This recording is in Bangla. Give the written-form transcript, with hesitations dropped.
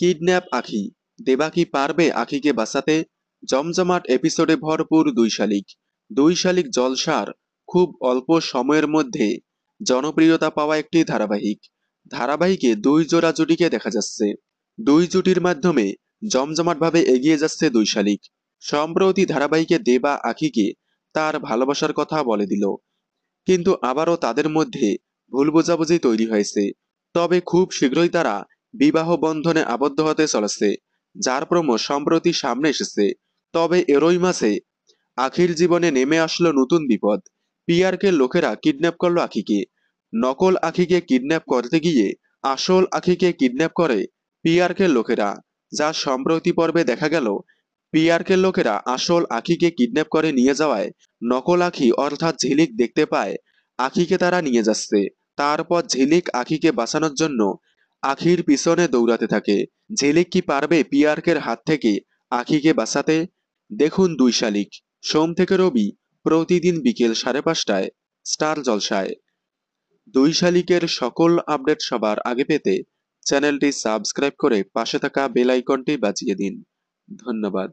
কিডন্যাপ আখি। দেবা কি পারবে আখিকে বাঁচাতে? জমজমাট এপিসোডে ভরপুর দুই শালিক। দুই শালিক জলসার খুব অল্প সময়ের মধ্যে জনপ্রিয়তা পাওয়া একটি ধারাবাহিকে দুই জোড়া জুটিকে দেখা যাচ্ছে। দুই জুটির মাধ্যমে জমজমাটভাবে এগিয়ে যাচ্ছে দুই শালিক। সম্প্রতি ধারাবাহিকে দেবা আখিকে তার ভালোবাসার কথা বলে দিল, কিন্তু আবারও তাদের মধ্যে ভুল বোঝাবুঝি তৈরি হয়েছে। তবে খুব শীঘ্রই তারা বিবাহ বন্ধনে আবদ্ধ হতে চলেছে, যার প্রোমো সম্প্রতি সামনে এসেছে। তবে এরই মাঝে আখির জীবনে নেমে আসলো নতুন বিপদ। পিআরকে লোকেরা কিডন্যাপ করলো আখিকে। নকল আখিকে কিডন্যাপ করতে গিয়ে আসল আখিকে কিডন্যাপ করে পিআরকে লোকেরা। যা সম্প্রতি পর্বে দেখা গেল, পিআরকে লোকেরা আসল আখিকে কিডন্যাপ করে নিয়ে যাওয়ায় নকল আখি অর্থাৎ ঝিলিক দেখতে পায় আখিকে তারা নিয়ে যাচ্ছে। তারপর ঝিলিক আখিকে বাঁচানোর জন্য আখির পিছনে দৌড়াতে থাকে। ঝিলিক কি পারবে পিআরকের হাত থেকে আখিকে বাঁচাতে? দেখুন দুই শালিক, সোম থেকে রবি প্রতিদিন বিকেল 5:30টায় স্টার জলসায়। দুই শালিকের সকল আপডেট সবার আগে পেতে চ্যানেলটি সাবস্ক্রাইব করে পাশে থাকা বেল আইকনটি বাজিয়ে দিন। ধন্যবাদ।